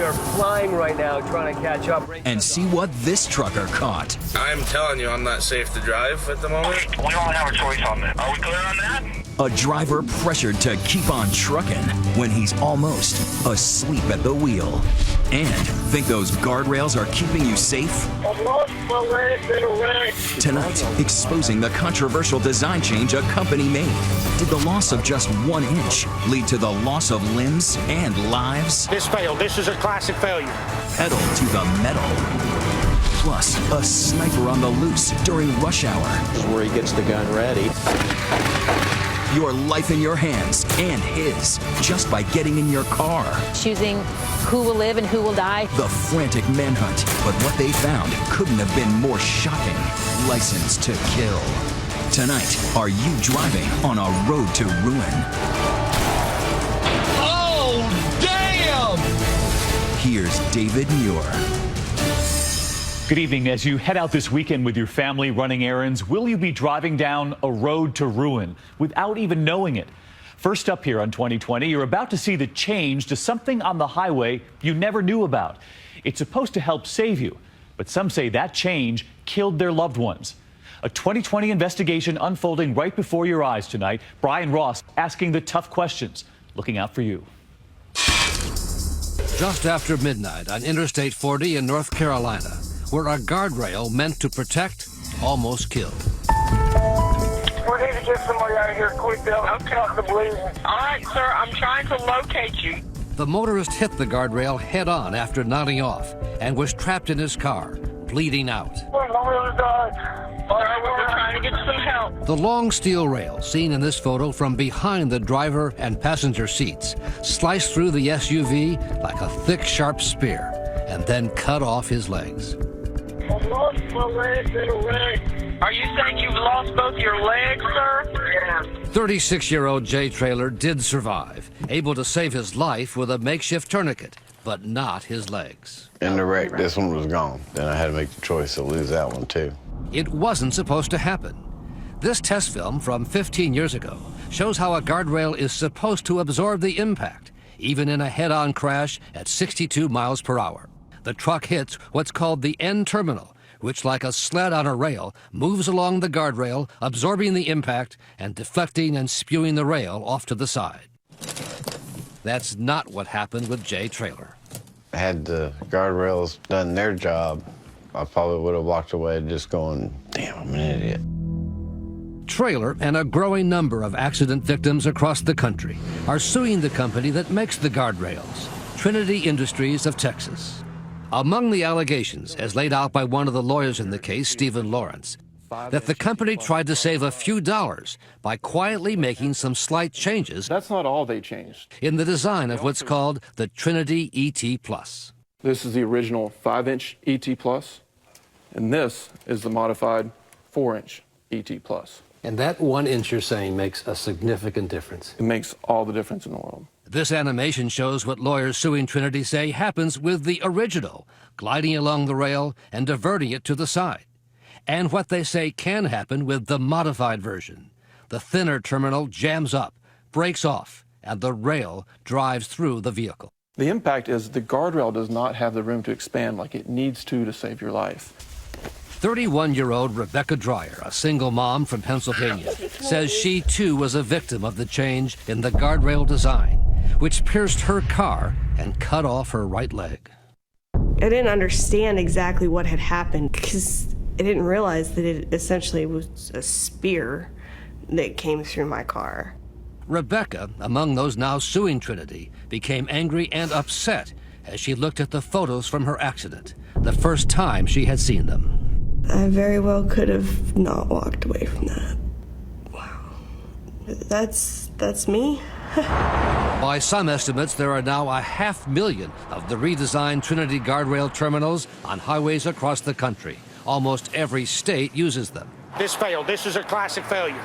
We are flying right now, trying to catch up. And see what this trucker caught. I'm telling you, I'm not safe to drive at the moment. We don't have a choice on that. Are we clear on that? A driver pressured to keep on trucking when he's almost asleep at the wheel. And think those guardrails are keeping you safe? I've lost my legs in a wreck. Tonight, exposing the controversial design change a company made. Did the loss of just 1 inch lead to the loss of limbs and lives? This failed. This is a classic failure. Pedal to the metal. Plus, a sniper on the loose during rush hour. This is where he gets the gun ready. Your life in your hands and his just by getting in your car. Choosing who will live and who will die. The frantic manhunt, but what they found couldn't have been more shocking. License to kill. Tonight, are you driving on a road to ruin? Oh, damn! Here's David Muir. Good evening. As you head out this weekend with your family running errands, will you be driving down a road to ruin without even knowing it? First up here on 2020, you're about to see the change to something on the highway you never knew about. It's supposed to help save you, but some say that change killed their loved ones. A 2020 investigation unfolding right before your eyes tonight. Brian Ross asking the tough questions, looking out for you. Just after midnight on Interstate 40 in North Carolina, where a guardrail meant to protect almost killed. We need to get somebody out of here quick. Okay. All right, sir, I'm trying to locate you. The motorist hit the guardrail head-on after nodding off and was trapped in his car, bleeding out. We're trying to get some help. The long steel rail, seen in this photo from behind the driver and passenger seats, sliced through the SUV like a thick, sharp spear and then cut off his legs. I've lost my legs in a wreck. Are you saying you've lost both your legs, sir? Yeah. 36-year-old Jay Traylor did survive, able to save his life with a makeshift tourniquet, but not his legs. In the wreck, this one was gone. Then I had to make the choice to lose that one, too. It wasn't supposed to happen. This test film from 15 years ago shows how a guardrail is supposed to absorb the impact, even in a head-on crash at 62 miles per hour. The truck hits what's called the end terminal, which, like a sled on a rail, moves along the guardrail, absorbing the impact and deflecting and spewing the rail off to the side. That's not what happened with Jay Traylor. Had the guardrails done their job, I probably would have walked away just going, damn, I'm an idiot. Traylor and a growing number of accident victims across the country are suing the company that makes the guardrails, Trinity Industries of Texas. Among the allegations, as laid out by one of the lawyers in the case, Stephen Lawrence, that the company tried to save a few dollars by quietly making some slight changes. That's not all they changed. In the design of what's called the Trinity ET Plus. This is the original 5-inch ET Plus, and this is the modified 4-inch ET Plus. And that 1 inch you're saying makes a significant difference. It makes all the difference in the world. This animation shows what lawyers suing Trinity say happens with the original, gliding along the rail and diverting it to the side. And what they say can happen with the modified version. The thinner terminal jams up, breaks off, and the rail drives through the vehicle. The impact is the guardrail does not have the room to expand like it needs to save your life. 31-year-old Rebecca Dreyer, a single mom from Pennsylvania, says she too was a victim of the change in the guardrail design, which pierced her car and cut off her right leg. I didn't understand exactly what had happened because I didn't realize that it essentially was a spear that came through my car. Rebecca, among those now suing Trinity, became angry and upset as she looked at the photos from her accident, the first time she had seen them. I very well could have not walked away from that. Wow. That's me? By some estimates, there are now 500,000 of the redesigned Trinity guardrail terminals on highways across the country. Almost every state uses them. This failed. This is a classic failure.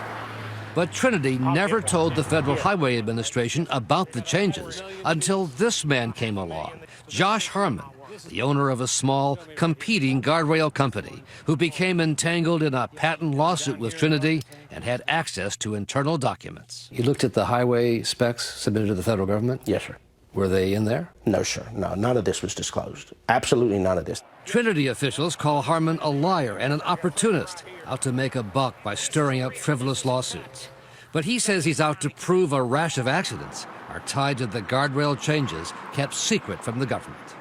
But Trinity never told the Federal Highway Administration about the changes until this man came along, Josh Harmon, the owner of a small, competing guardrail company, who became entangled in a patent lawsuit with Trinity and had access to internal documents. You looked at the highway specs submitted to the federal government? Yes, sir. Were they in there? No, sir. No, none of this was disclosed. Absolutely none of this. Trinity officials call Harmon a liar and an opportunist, out to make a buck by stirring up frivolous lawsuits. But he says he's out to prove a rash of accidents are tied to the guardrail changes kept secret from the government.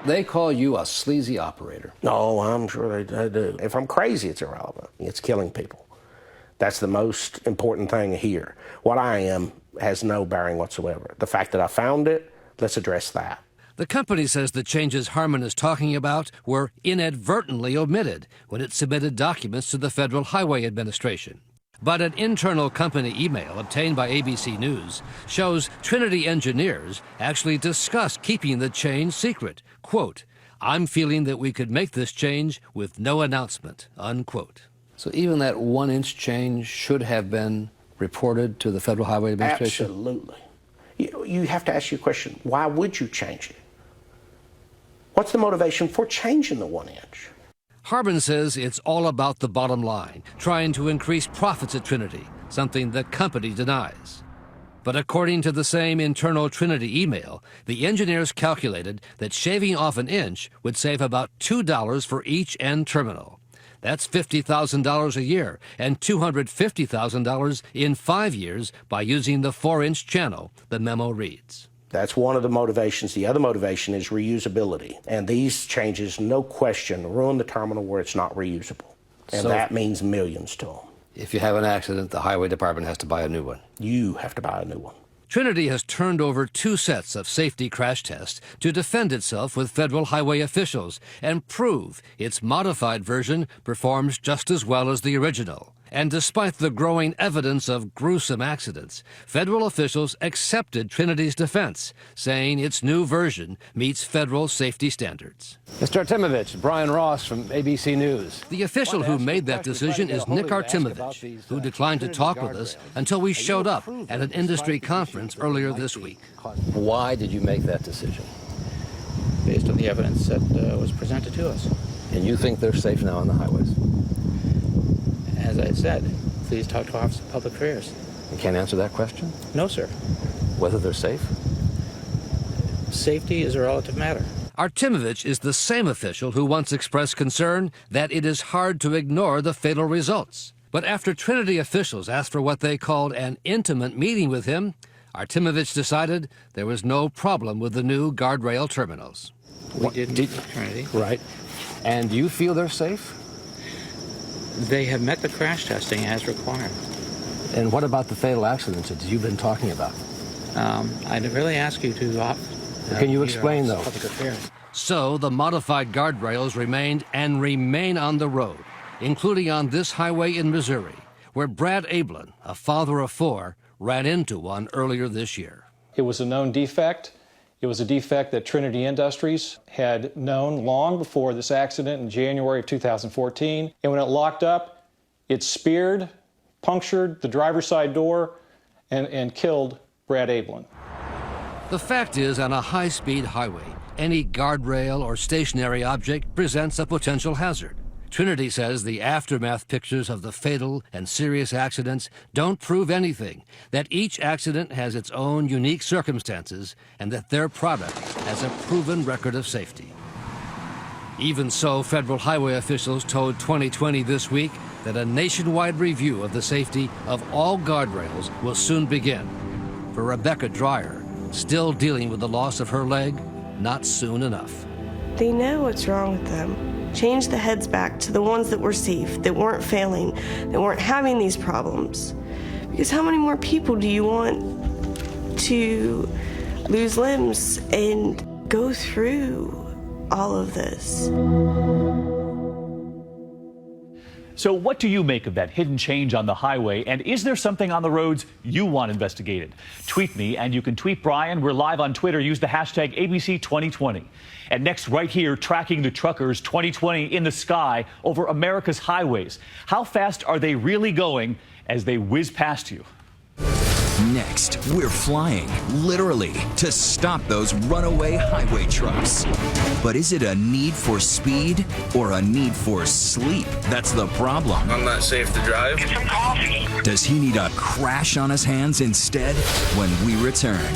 They call you a sleazy operator. No, I'm sure they do. If I'm crazy, it's irrelevant. It's killing people. That's the most important thing here. What I am has no bearing whatsoever. The fact that I found it, let's address that. The company says the changes Harmon is talking about were inadvertently omitted when it submitted documents to the Federal Highway Administration. But an internal company email obtained by ABC News shows Trinity engineers actually discussed keeping the change secret. Quote, "I'm feeling that we could make this change with no announcement," unquote. So even that 1-inch change should have been reported to the Federal Highway Administration? Absolutely. You have to ask your question, why would you change it? What's the motivation for changing the 1-inch? Harmon says it's all about the bottom line, trying to increase profits at Trinity, something the company denies. But according to the same internal Trinity email, the engineers calculated that shaving off an inch would save about $2 for each end terminal. That's $50,000 a year and $250,000 in 5 years by using the 4-inch channel, the memo reads. That's one of the motivations. The other motivation is reusability. And these changes, no question, ruin the terminal where it's not reusable. And So that means millions to them. If you have an accident, the highway department has to buy a new one. You have to buy a new one. Trinity has turned over 2 sets of safety crash tests to defend itself with federal highway officials and prove its modified version performs just as well as the original. And despite the growing evidence of gruesome accidents, federal officials accepted Trinity's defense, saying its new version meets federal safety standards. Mr. Artemovich, Brian Ross from ABC News. The official who made that decision is Nick Artemovich, who declined to talk with us until we showed up at an industry conference earlier this week. Why did you make that decision? Based on the evidence that was presented to us. And you think they're safe now on the highways? As I said, please talk to Office of Public Affairs. You can't answer that question? No, sir. Whether they're safe? Safety is a relative matter. Artemovich is the same official who once expressed concern that it is hard to ignore the fatal results. But after Trinity officials asked for what they called an intimate meeting with him, Artemovich decided there was no problem with the new guardrail terminals. We did Trinity. Right. And do you feel they're safe? They have met the crash testing as required. And what about the fatal accidents that you've been talking about? I'd really ask you to... Can you explain those? Public Affairs. So the modified guardrails remained and remain on the road, including on this highway in Missouri, where Brad Ablin, a father of 4, ran into one earlier this year. It was a known defect. It was a defect that Trinity Industries had known long before this accident in January of 2014. And when it locked up, it speared, punctured the driver's side door, and killed Brad Ablin. The fact is, on a high-speed highway, any guardrail or stationary object presents a potential hazard. Trinity says the aftermath pictures of the fatal and serious accidents don't prove anything, that each accident has its own unique circumstances, and that their product has a proven record of safety. Even so, federal highway officials told 2020 this week that a nationwide review of the safety of all guardrails will soon begin. For Rebecca Dreyer, still dealing with the loss of her leg, not soon enough. They know what's wrong with them. Change the heads back to the ones that were safe, that weren't failing, that weren't having these problems. Because how many more people do you want to lose limbs and go through all of this? So what do you make of that hidden change on the highway? And is there something on the roads you want investigated? Tweet me, and you can tweet Brian. We're live on Twitter. Use the hashtag ABC2020. And next, right here, tracking the truckers 2020 in the sky over America's highways. How fast are they really going as they whiz past you? Next, we're flying, literally, to stop those runaway highway trucks. But is it a need for speed or a need for sleep? That's the problem. I'm not safe to drive. Get some coffee. Does he need a crash on his hands instead? When we return.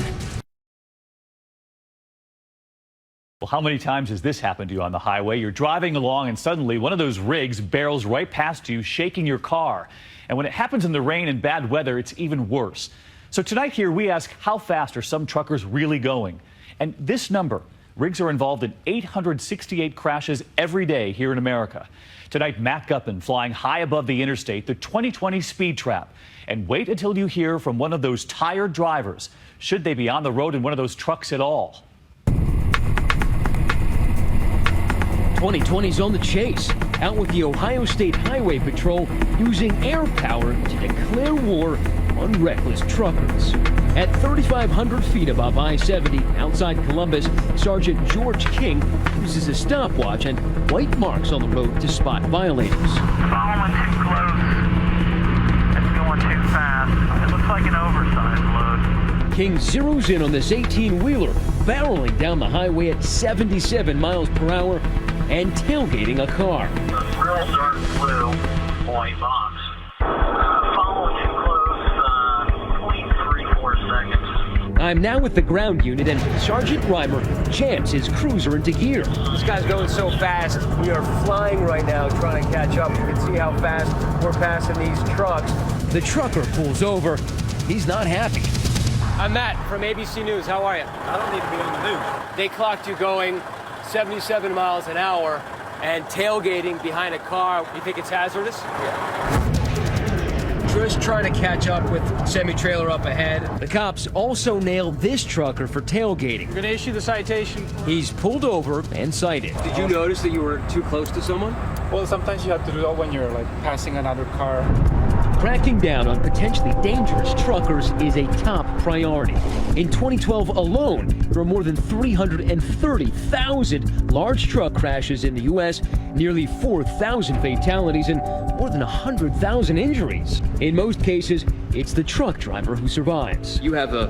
Well, how many times has this happened to you on the highway? You're driving along and suddenly one of those rigs barrels right past you, shaking your car. And when it happens in the rain and bad weather, it's even worse. So tonight here we ask, how fast are some truckers really going? And this number, rigs are involved in 868 crashes every day here in America. Tonight, Matt Gutman flying high above the interstate, the 2020 speed trap. And wait until you hear from one of those tired drivers. Should they be on the road in one of those trucks at all? 2020's on the chase, out with the Ohio State Highway Patrol using air power to declare war on reckless truckers. At 3,500 feet above I-70 outside Columbus, Sergeant George King uses a stopwatch and white marks on the road to spot violators. Following too close. It's going too fast. It looks like an oversized load. King zeroes in on this 18-wheeler, barreling down the highway at 77 miles per hour and tailgating a car. The real dark blue white box. Following too close, 0.34 seconds. I'm now with the ground unit, and Sergeant Reimer jams his cruiser into gear. This guy's going so fast. We are flying right now trying to catch up. You can see how fast we're passing these trucks. The trucker pulls over. He's not happy. I'm Matt from ABC News. How are you? I don't need to be on the news. They clocked you going 77 miles an hour and tailgating behind a car. You think it's hazardous? Yeah. Just trying to catch up with semi-trailer up ahead. The cops also nailed this trucker for tailgating. We're going to issue the citation. He's pulled over and cited. Did you notice that you were too close to someone? Well, sometimes you have to do that when you're like passing another car. Cracking down on potentially dangerous truckers is a top priority. In 2012 alone, there were more than 330,000 large truck crashes in the U.S., nearly 4,000 fatalities, and more than 100,000 injuries. In most cases, it's the truck driver who survives. You have a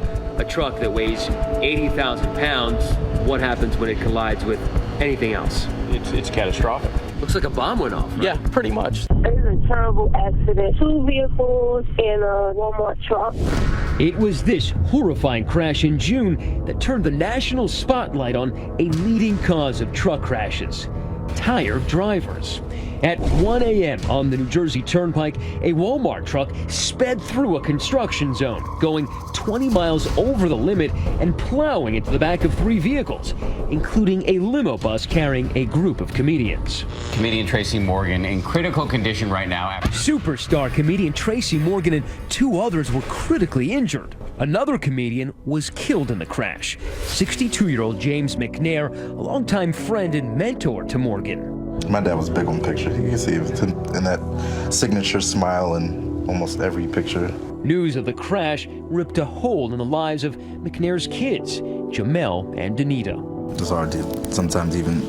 truck that weighs 80,000 pounds. What happens when it collides with anything else? It's catastrophic. Looks like a bomb went off, right? Yeah, pretty much. It was a terrible accident. 2 vehicles and a Walmart truck. It was this horrifying crash in June that turned the national spotlight on a leading cause of truck crashes: tired drivers. At 1 a.m. on the New Jersey Turnpike, a Walmart truck sped through a construction zone, going 20 miles over the limit and plowing into the back of 3 vehicles, including a limo bus carrying a group of comedians. Comedian Tracy Morgan in critical condition right now. Superstar comedian Tracy Morgan and 2 others were critically injured. Another comedian was killed in the crash. 62-year-old James McNair, a longtime friend and mentor to Morgan. My dad was big on pictures. You can see it in that signature smile in almost every picture. News of the crash ripped a hole in the lives of McNair's kids, Jamel and Danita. It's hard to sometimes even,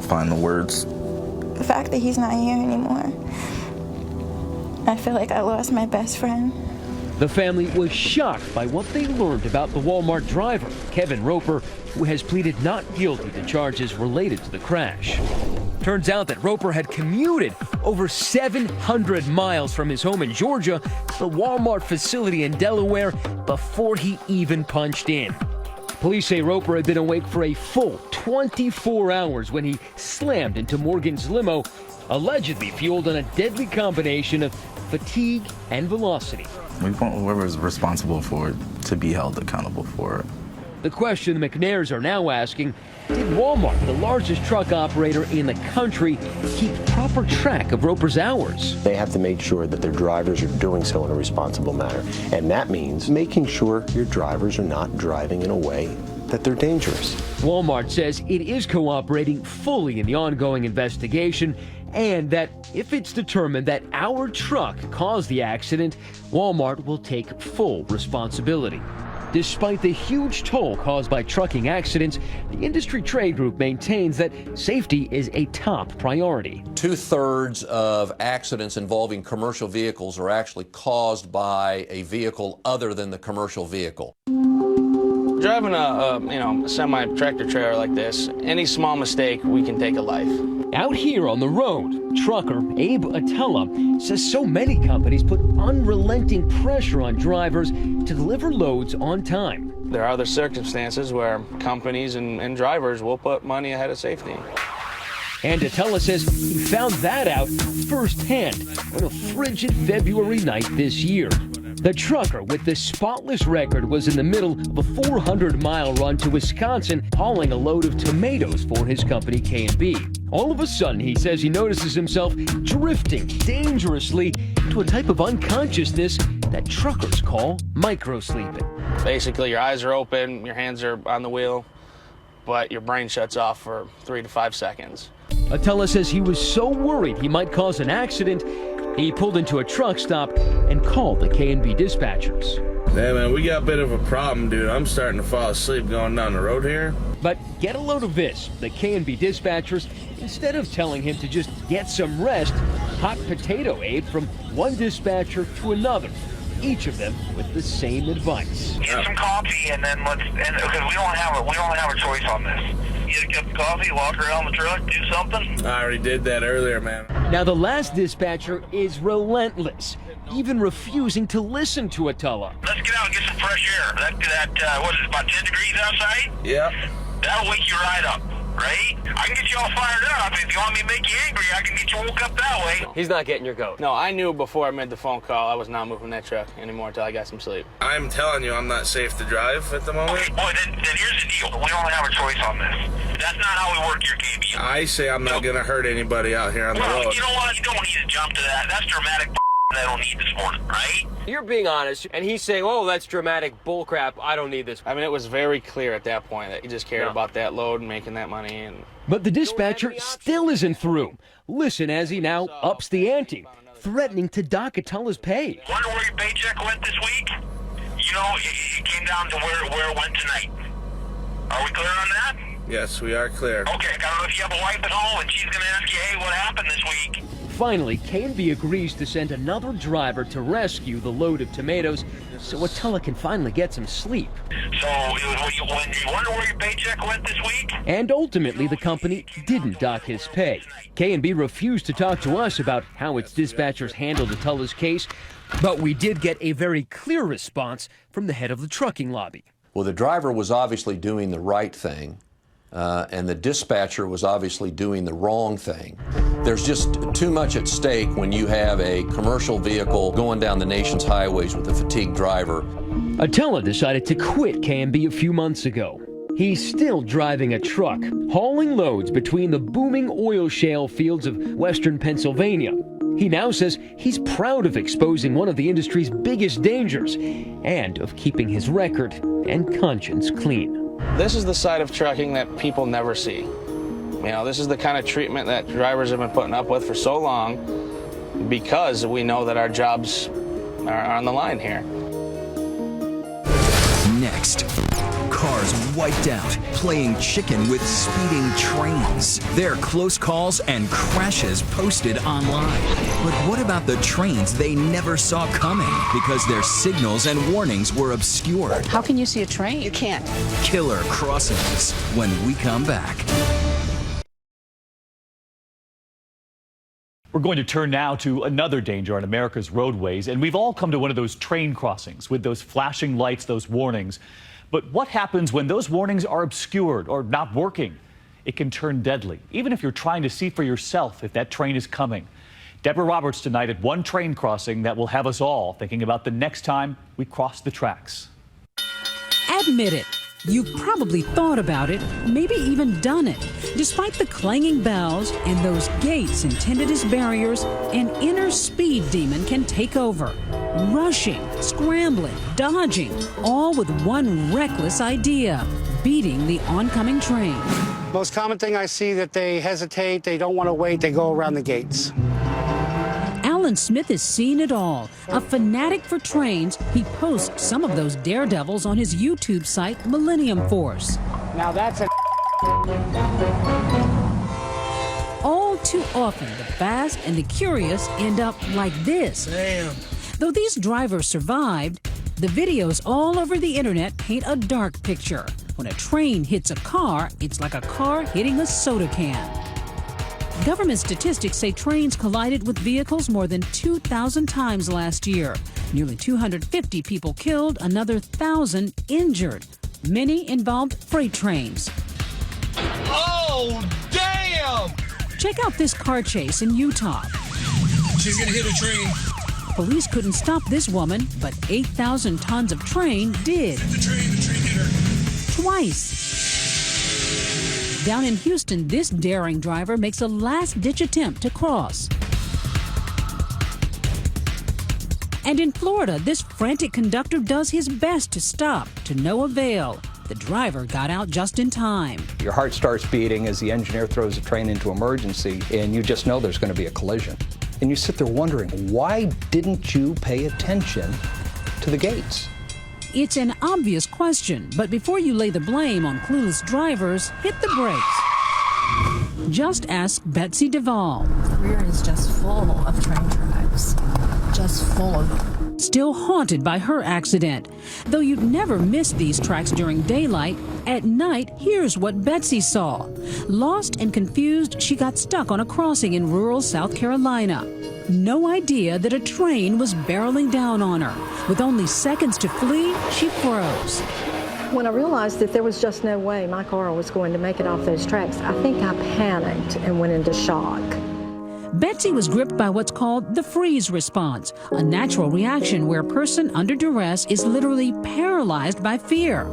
find the words. The fact that he's not here anymore, I feel like I lost my best friend. The family was shocked by what they learned about the Walmart driver, Kevin Roper, who has pleaded not guilty to charges related to the crash. Turns out that Roper had commuted over 700 miles from his home in Georgia to the Walmart facility in Delaware before he even punched in. Police say Roper had been awake for a full 24 hours when he slammed into Morgan's limo, allegedly fueled on a deadly combination of fatigue and velocity. We want whoever is responsible for it to be held accountable for it. The question the McNairs are now asking: did Walmart, the largest truck operator in the country, keep proper track of Roper's hours? They have to make sure that their drivers are doing so in a responsible manner. And that means making sure your drivers are not driving in a way that they're dangerous. Walmart says it is cooperating fully in the ongoing investigation, and that if it's determined that our truck caused the accident, Walmart will take full responsibility. Despite the huge toll caused by trucking accidents, the industry trade group maintains that safety is a top priority. 2/3 of accidents involving commercial vehicles are actually caused by a vehicle other than the commercial vehicle. Driving a semi-tractor trailer like this, any small mistake, we can take a life. Out here on the road, trucker Abe Attella says so many companies put unrelenting pressure on drivers to deliver loads on time. There are other circumstances where companies and drivers will put money ahead of safety. And Attella says he found that out firsthand on a frigid February night this year. The trucker with the spotless record was in the middle of a 400-mile run to Wisconsin hauling a load of tomatoes for his company K&B. All of a sudden, he says he notices himself drifting dangerously into a type of unconsciousness that truckers call microsleeping. Basically, your eyes are open, your hands are on the wheel, but your brain shuts off for 3 to 5 seconds. Attella says he was so worried he might cause an accident, he pulled into a truck stop and called the K&B dispatchers. Hey man, we got a bit of a problem, dude. I'm starting to fall asleep going down the road here. But get a load of this. The K&B dispatchers, instead of telling him to just get some rest, hot potato Abe from one dispatcher to another. Each of them with the same advice. Get some coffee and then because we don't have a choice on this. Get a cup of coffee, walk around the truck, do something. I already did that earlier, man. Now the last dispatcher is relentless, even refusing to listen to Attella. Let's get out and get some fresh air. What is it, about 10 degrees outside? Yep. That'll wake you right up, right? I can get you all fired up. If you want me to make you angry, I can get you woke up that way. He's not getting your goat. No, I knew before I made the phone call I was not moving that truck anymore until I got some sleep. I'm telling you, I'm not safe to drive at the moment. Okay, boy, then here's the deal. We don't have a choice on this. That's not how we work here, KB. I say I'm not going to hurt anybody out here on the road. You know what? You don't need to jump to that. That's dramatic that I don't need this morning, right? You're being honest, and he's saying, oh, that's dramatic bullcrap. I don't need this. I mean, it was very clear at that point that he just cared about that load and making that money. But the dispatcher still isn't through. Listen as he now ups the ante, threatening to dock Attella's pay. Wonder where your paycheck went this week? You know, it came down to where it went tonight. Are we clear on that? Yes, we are clear. Okay, I don't know if you have a wife at home and she's going to ask you, hey, what happened this week? Finally, K&B agrees to send another driver to rescue the load of tomatoes so Attella can finally get some sleep. So, when you wonder where your paycheck went this week? And ultimately, the company didn't dock his pay. K&B refused to talk to us about how its dispatchers handled Attella's case, but we did get a very clear response from the head of the trucking lobby. Well, the driver was obviously doing the right thing. And the dispatcher was obviously doing the wrong thing. There's just too much at stake when you have a commercial vehicle going down the nation's highways with a fatigued driver. Attella decided to quit K&B a few months ago. He's still driving a truck, hauling loads between the booming oil shale fields of western Pennsylvania. He now says he's proud of exposing one of the industry's biggest dangers and of keeping his record and conscience clean. This is the side of trucking that people never see. You know, this is the kind of treatment that drivers have been putting up with for so long because we know that our jobs are on the line here. Next, cars wiped out, playing chicken with speeding trains. Their close calls and crashes posted online. But what about the trains they never saw coming because their signals and warnings were obscured? How can you see a train? You can't. Killer crossings when we come back. We're going to turn now to another danger on America's roadways, and we've all come to one of those train crossings with those flashing lights, those warnings. But what happens when those warnings are obscured or not working? It can turn deadly, even if you're trying to see for yourself if that train is coming. Deborah Roberts tonight at one train crossing that will have us all thinking about the next time we cross the tracks. Admit it. You've probably thought about it, maybe even done it. Despite the clanging bells and those gates intended as barriers, an inner speed demon can take over. Rushing, scrambling, dodging, all with one reckless idea: beating the oncoming train. Most common thing I see that they hesitate, they don't want to wait, they go around the gates. Alan Smith has seen it all. A fanatic for trains, he posts some of those daredevils on his YouTube site, Millennium Force. Now that's a... All too often, the fast and the curious end up like this. Damn. Though these drivers survived, the videos all over the internet paint a dark picture. When a train hits a car, it's like a car hitting a soda can. Government statistics say trains collided with vehicles more than 2,000 times last year. Nearly 250 people killed, another 1,000 injured. Many involved freight trains. Oh, damn! Check out this car chase in Utah. She's gonna hit a train. Police couldn't stop this woman, but 8,000 tons of train did. The train hit her. Twice. Down in Houston, this daring driver makes a last-ditch attempt to cross. And in Florida, this frantic conductor does his best to stop, to no avail. The driver got out just in time. Your heart starts beating as the engineer throws the train into emergency, and you just know there's going to be a collision. And you sit there wondering, why didn't you pay attention to the gates? It's an obvious question, but before you lay the blame on clueless drivers, hit the brakes. Just ask Betsy Duvall. The rear is just full of train tracks. Just full of them. Still haunted by her accident. Though you'd never miss these tracks during daylight, at night, here's what Betsy saw. Lost and confused, she got stuck on a crossing in rural South Carolina. No idea that a train was barreling down on her. With only seconds to flee, she froze. When I realized that there was just no way my car was going to make it off those tracks, I think I panicked and went into shock. Betsy was gripped by what's called the freeze response, a natural reaction where a person under duress is literally paralyzed by fear.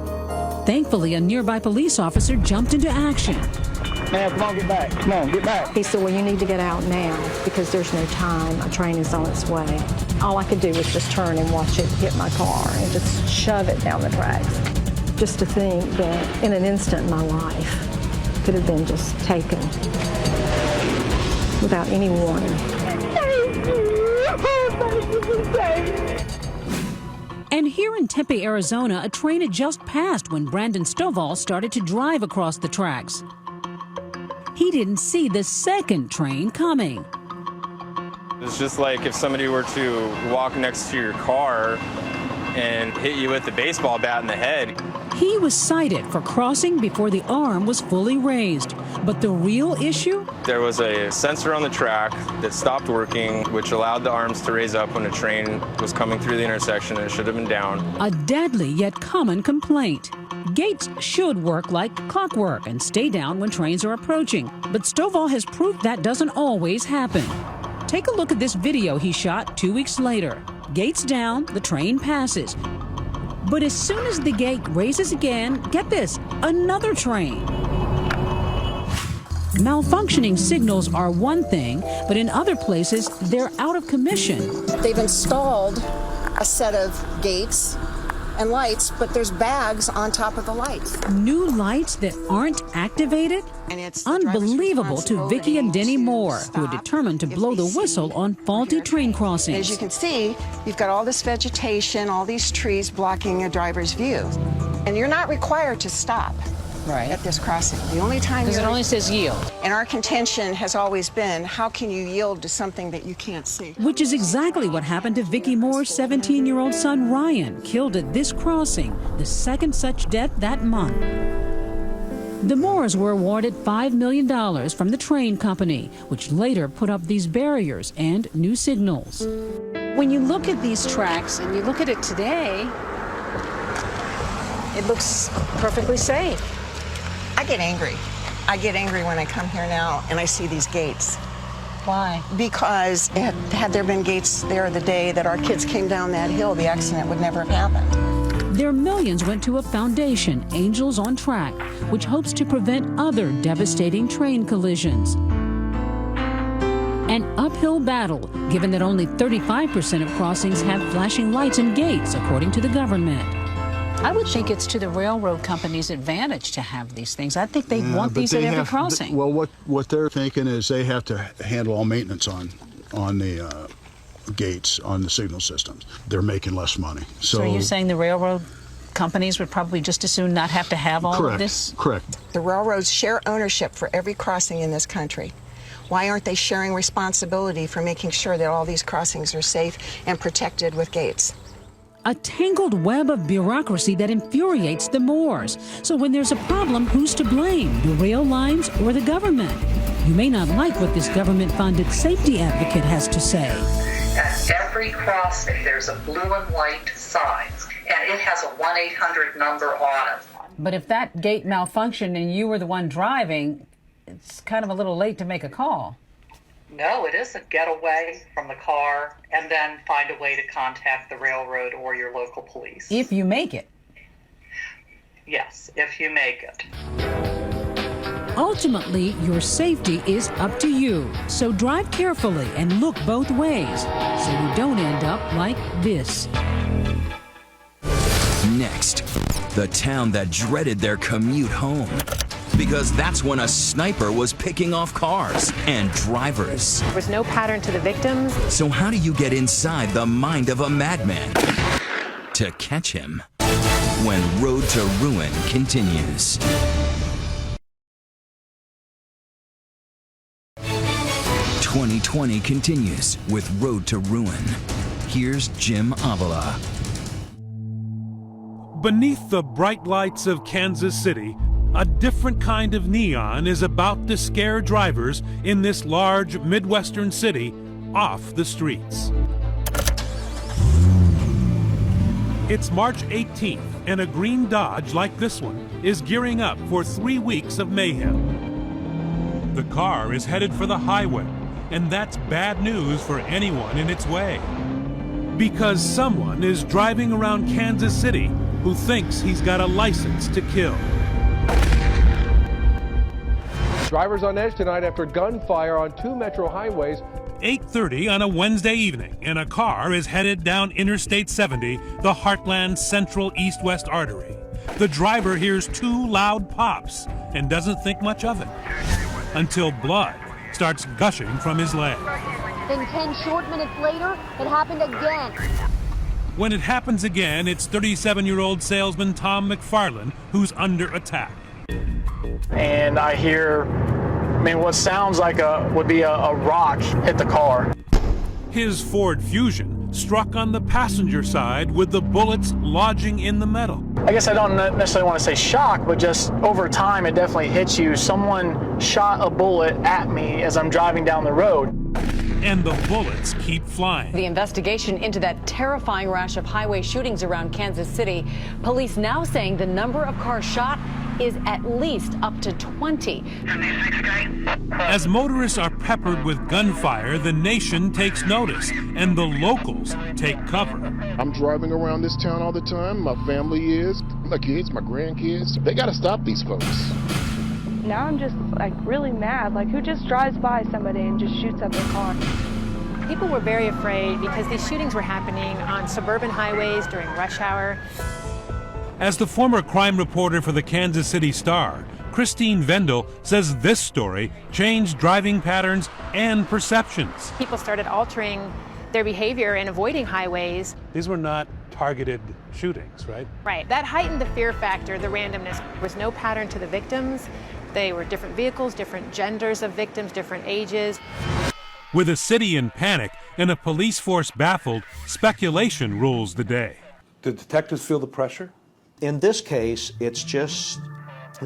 Thankfully, a nearby police officer jumped into action. Man, come on, get back. Come on, get back. He said, well, you need to get out now because there's no time. A train is on its way. All I could do was just turn and watch it hit my car and just shove it down the tracks. Just to think that in an instant my life could have been just taken without any warning. And here in Tempe, Arizona, a train had just passed when Brandon Stovall started to drive across the tracks. He didn't see the second train coming. It's just like if somebody were to walk next to your car and hit you with a baseball bat in the head. He was cited for crossing before the arm was fully raised. But the real issue? There was a sensor on the track that stopped working, which allowed the arms to raise up when a train was coming through the intersection and it should have been down. A deadly yet common complaint. Gates should work like clockwork and stay down when trains are approaching. But Stovall has proof that doesn't always happen. Take a look at this video he shot 2 weeks later. Gates down, the train passes. But as soon as the gate raises again, get this, another train. Malfunctioning signals are one thing, but in other places, they're out of commission. They've installed a set of gates and lights, but there's bags on top of the lights. New lights that aren't activated? And it's unbelievable to Vicki and Denny Moore, who are determined to blow the whistle on faulty train crossings. As you can see, you've got all this vegetation, all these trees blocking a driver's view. And you're not required to stop at this crossing. The only time because it only says yield. And our contention has always been, how can you yield to something that you can't see? Which is exactly what happened to Vicki Moore's 17-year-old son Ryan, killed at this crossing, the second such death that month. The Moores were awarded $5 million from the train company, which later put up these barriers and new signals. When you look at these tracks and you look at it today, it looks perfectly safe. I get angry. I get angry when I come here now and I see these gates. Why? Because had there been gates there the day that our kids came down that hill, the accident would never have happened. Their millions went to a foundation, Angels on Track, which hopes to prevent other devastating train collisions. An uphill battle, given that only 35% of crossings have flashing lights and gates, according to the government. I would think it's to the railroad company's advantage to have these things. I think they want these at every crossing. Well, what they're thinking is they have to handle all maintenance on the gates, on the signal systems. They're making less money. So you're saying the railroad companies would probably just as soon not have to have all of this? Correct. The railroads share ownership for every crossing in this country. Why aren't they sharing responsibility for making sure that all these crossings are safe and protected with gates? A tangled web of bureaucracy that infuriates the Moores. So when there's a problem, who's to blame? The rail lines or the government? You may not like what this government-funded safety advocate has to say. At every crossing, there's a blue and white sign, and it has a 1-800 number on it. But if that gate malfunctioned and you were the one driving, it's kind of a little late to make a call. No, it isn't. Get away from the car and then find a way to contact the railroad or your local police. If you make it. Yes, if you make it. Ultimately, your safety is up to you. So drive carefully and look both ways so you don't end up like this. Next, the town that dreaded their commute home. Because that's when a sniper was picking off cars and drivers. There was no pattern to the victims. So how do you get inside the mind of a madman to catch him? When Road to Ruin continues. "2020 continues with Road to Ruin. Here's Jim Avila. Beneath the bright lights of Kansas City, a different kind of neon is about to scare drivers in this large Midwestern city off the streets. It's March 18th, and a green Dodge like this one is gearing up for 3 weeks of mayhem. The car is headed for the highway, and that's bad news for anyone in its way. Because someone is driving around Kansas City who thinks he's got a license to kill. Drivers on edge tonight after gunfire on 2 metro highways. 8:30 on a Wednesday evening, and a car is headed down Interstate 70, the Heartland's central east-west artery. The driver hears 2 loud pops and doesn't think much of it until blood starts gushing from his leg. Then 10 short minutes later, it happened again. When it happens again, it's 37-year-old salesman Tom McFarland who's under attack. And I hear, what sounds like would be a rock hit the car. His Ford Fusion struck on the passenger side with the bullets lodging in the metal. I guess I don't necessarily want to say shock, but just over time it definitely hits you. Someone shot a bullet at me as I'm driving down the road. And the bullets keep flying. The investigation into that terrifying rash of highway shootings around Kansas City. Police now saying the number of cars shot is at least up to 20. As motorists are peppered with gunfire, the nation takes notice, and the locals take cover. I'm driving around this town all the time. My family is, my kids, my grandkids. They got to stop these folks. Now I'm just really mad. Who just drives by somebody and just shoots up their car? People were very afraid because these shootings were happening on suburban highways during rush hour. As the former crime reporter for the Kansas City Star, Christine Vendel says this story changed driving patterns and perceptions. People started altering their behavior and avoiding highways. These were not targeted shootings, right? Right. That heightened the fear factor, the randomness. There was no pattern to the victims. They were different vehicles, different genders of victims, different ages. With a city in panic and a police force baffled, speculation rules the day. Did detectives feel the pressure? In this case, it's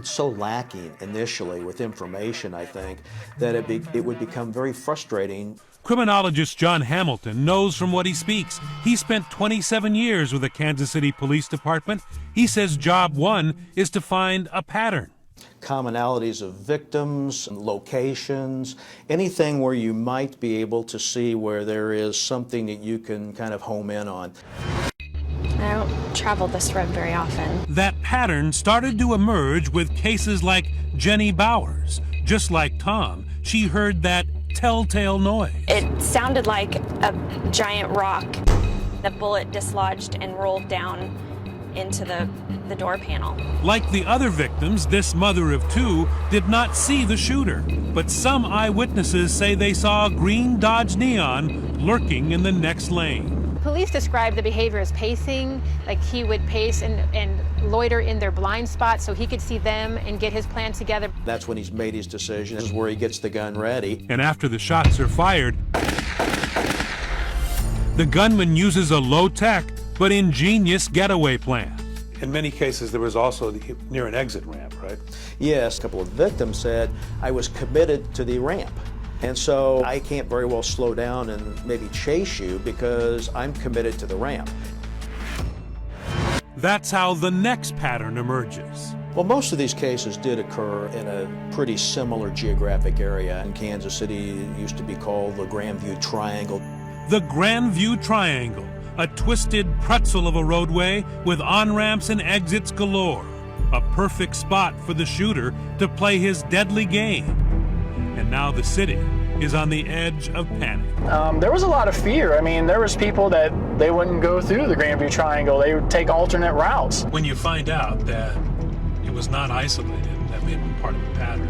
so lacking initially with information, I think, that it would become very frustrating. Criminologist John Hamilton knows from what he speaks. He spent 27 years with the Kansas City Police Department. He says job one is to find a pattern. Commonalities of victims, locations, anything where you might be able to see where there is something that you can kind of home in on. I don't travel this road very often. That pattern started to emerge with cases like Jenny Bowers. Just like Tom, she heard that telltale noise. It sounded like a giant rock. The bullet dislodged and rolled down into the door panel. Like the other victims, this mother of 2 did not see the shooter, but some eyewitnesses say they saw a green Dodge Neon lurking in the next lane. Police describe the behavior as pacing, like he would pace and loiter in their blind spot so he could see them and get his plan together. That's when he's made his decision. This is where he gets the gun ready. And after the shots are fired, the gunman uses a low-tech but ingenious getaway plan. In many cases, there was also near an exit ramp, right? Yes, a couple of victims said, I was committed to the ramp. And so I can't very well slow down and maybe chase you because I'm committed to the ramp. That's how the next pattern emerges. Well, most of these cases did occur in a pretty similar geographic area. In Kansas City, it used to be called the Grandview Triangle. The Grandview Triangle, a twisted pretzel of a roadway with on-ramps and exits galore. A perfect spot for the shooter to play his deadly game. And now the city is on the edge of panic. There was a lot of fear. I mean, there was people that they wouldn't go through the Grandview Triangle. They would take alternate routes. When you find out that it was not isolated, that may have been part of the pattern,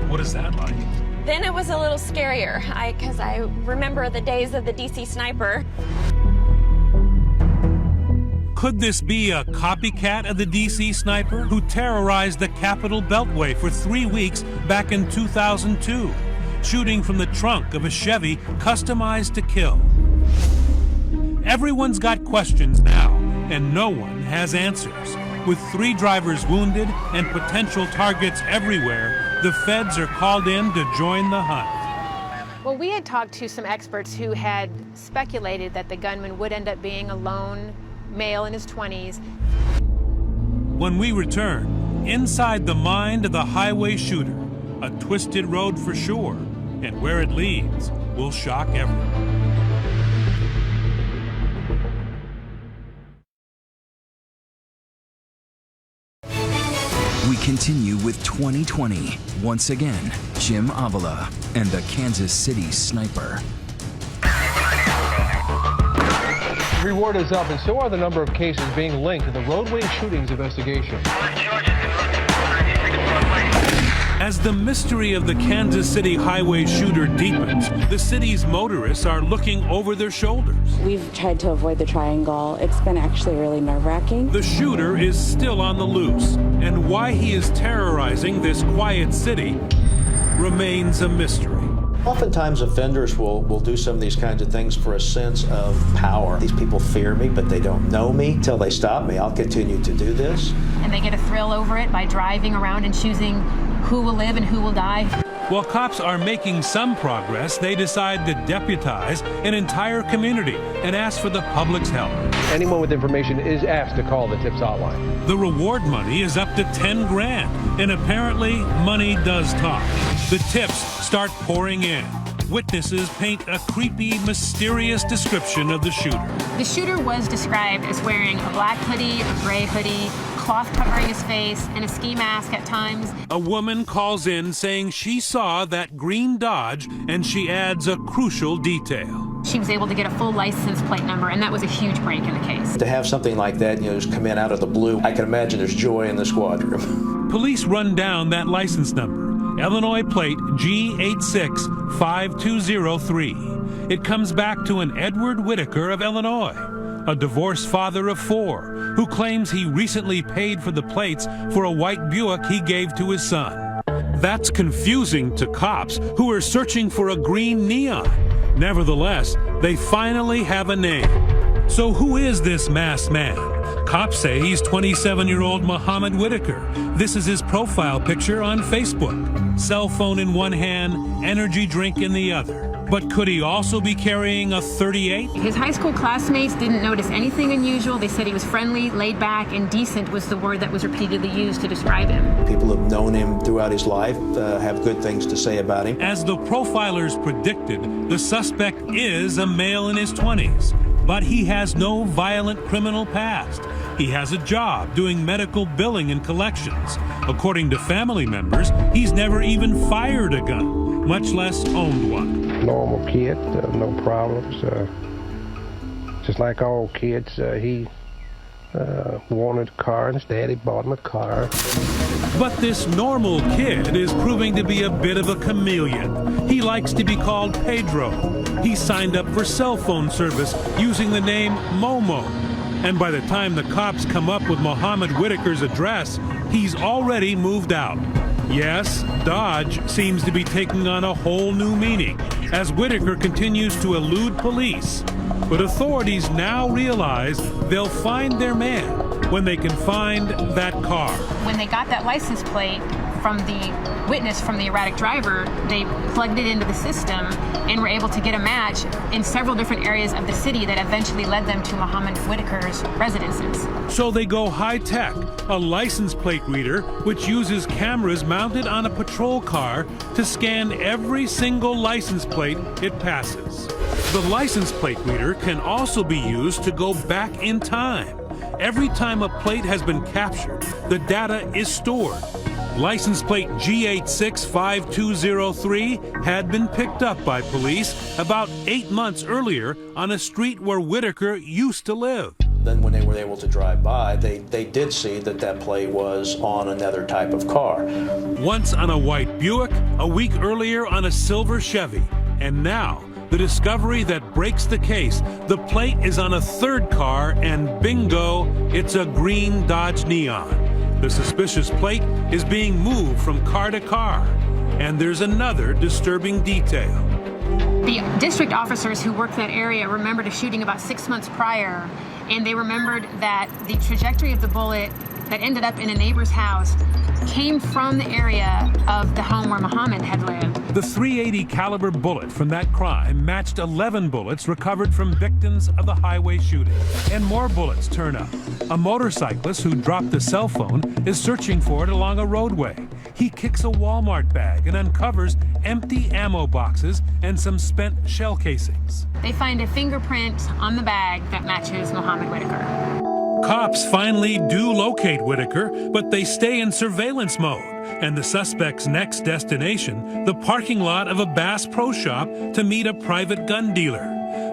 what is that like? Then it was a little scarier, because I remember the days of the DC sniper. Could this be a copycat of the DC sniper who terrorized the Capitol Beltway for 3 weeks back in 2002, shooting from the trunk of a Chevy customized to kill? Everyone's got questions now, and no one has answers. With 3 drivers wounded and potential targets everywhere, the feds are called in to join the hunt. Well, we had talked to some experts who had speculated that the gunman would end up being a lone male in his 20s. When we return, inside the mind of the highway shooter, a twisted road for sure, and where it leads will shock everyone. We continue with 2020. Once again, Jim Avila and the Kansas City Sniper. Reward is up, and so are the number of cases being linked to the roadway shootings investigation. As the mystery of the Kansas City highway shooter deepens, the city's motorists are looking over their shoulders. We've tried to avoid the triangle. It's been actually really nerve-wracking. The shooter is still on the loose, and why he is terrorizing this quiet city remains a mystery. Oftentimes offenders will do some of these kinds of things for a sense of power. These people fear me, but they don't know me. Until they stop me, I'll continue to do this. And they get a thrill over it by driving around and choosing who will live and who will die. While cops are making some progress, they decide to deputize an entire community and ask for the public's help. Anyone with information is asked to call the TIPS hotline. The reward money is up to 10 grand, and apparently money does talk. The tips start pouring in. Witnesses paint a creepy, mysterious description of the shooter. The shooter was described as wearing a black hoodie, a gray hoodie, cloth covering his face, and a ski mask at times. A woman calls in saying she saw that green Dodge, and she adds a crucial detail. She was able to get a full license plate number, and that was a huge break in the case. To have something like that, just come in out of the blue, I can imagine there's joy in the squad room. Police run down that license number, Illinois plate G865203. It comes back to an Edward Whitaker of Illinois, a divorced father of 4, who claims he recently paid for the plates for a white Buick he gave to his son. That's confusing to cops who are searching for a green neon. Nevertheless, they finally have a name. So who is this masked man? Cops say he's 27-year-old Muhammad Whitaker. This is his profile picture on Facebook. Cell phone in one hand, energy drink in the other. But could he also be carrying a .38? His high school classmates didn't notice anything unusual. They said he was friendly, laid back, and decent was the word that was repeatedly used to describe him. People who have known him throughout his life have good things to say about him. As the profilers predicted, the suspect is a male in his 20s, but he has no violent criminal past. He has a job doing medical billing and collections. According to family members, he's never even fired a gun, much less owned one. Normal kid, no problems. Just like all kids, he wanted a car and his daddy bought him a car. But this normal kid is proving to be a bit of a chameleon. He likes to be called Pedro. He signed up for cell phone service using the name Momo. And by the time the cops come up with Muhammad Whitaker's address, he's already moved out. Yes, Dodge seems to be taking on a whole new meaning as Whitaker continues to elude police. But authorities now realize they'll find their man when they can find that car. When they got that license plate from the witness, from the erratic driver, they plugged it into the system and were able to get a match in several different areas of the city that eventually led them to Muhammad Whitaker's residences. So they go high-tech, a license plate reader which uses cameras mounted on a patrol car to scan every single license plate it passes. The license plate reader can also be used to go back in time. Every time a plate has been captured, the data is stored. License plate G865203 had been picked up by police about 8 months earlier on a street where Whitaker used to live. Then when they were able to drive by, they did see that that plate was on another type of car. Once on a white Buick, a week earlier on a silver Chevy, and now the discovery that breaks the case. The plate is on a third car, and bingo, it's a green Dodge Neon. The suspicious plate is being moved from car to car, and there's another disturbing detail. The district officers who worked that area remembered a shooting about 6 months prior, and they remembered that the trajectory of the bullet that ended up in a neighbor's house came from the area of the home where Muhammad had lived. The .380 caliber bullet from that crime matched 11 bullets recovered from victims of the highway shooting. And more bullets turn up. A motorcyclist who dropped a cell phone is searching for it along a roadway. He kicks a Walmart bag and uncovers empty ammo boxes and some spent shell casings. They find a fingerprint on the bag that matches Muhammad Whitaker. Cops finally do locate Whitaker, but they stay in surveillance mode. And the suspect's next destination, the parking lot of a Bass Pro Shop to meet a private gun dealer.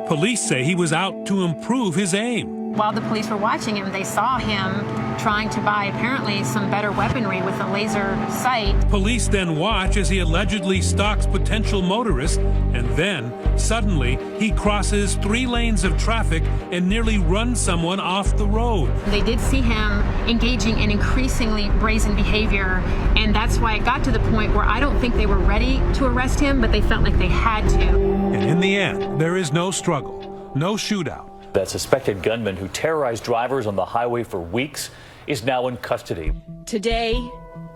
Police say he was out to improve his aim. While the police were watching him, they saw him trying to buy apparently some better weaponry with a laser sight. Police then watch as he allegedly stalks potential motorists, and then, suddenly, he crosses 3 lanes of traffic and nearly runs someone off the road. They did see him engaging in increasingly brazen behavior, and that's why it got to the point where I don't think they were ready to arrest him, but they felt like they had to. And in the end, there is no struggle, no shootout. That suspected gunman who terrorized drivers on the highway for weeks is now in custody. Today,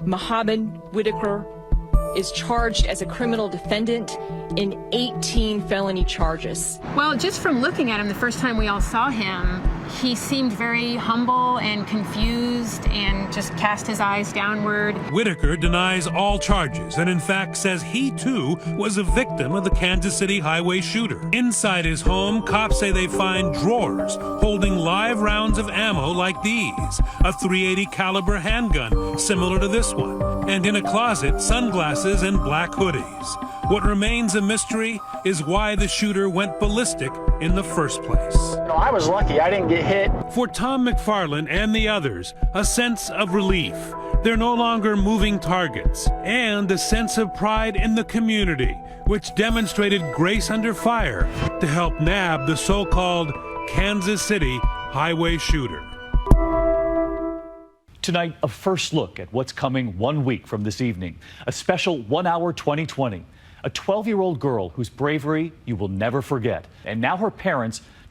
Muhammad Whitaker is charged as a criminal defendant in 18 felony charges. Well, just from looking at him the first time we all saw him, he seemed very humble and confused and just cast his eyes downward. Whitaker denies all charges and in fact says he too was a victim of the Kansas City highway shooter. Inside his home, cops say they find drawers holding live rounds of ammo like these, a .380 caliber handgun similar to this one, and in a closet, sunglasses and black hoodies. What remains a mystery is why the shooter went ballistic in the first place. No, I was lucky. I didn't get hit. For Tom McFarland and the others, a sense of relief. They're no longer moving targets, and a sense of pride in the community, which demonstrated grace under fire to help nab the so-called Kansas City highway shooter. Tonight, a first look at what's coming 1 week from this evening. A special 1 hour 2020. A 12-year-old girl whose bravery you will never forget. And now her parents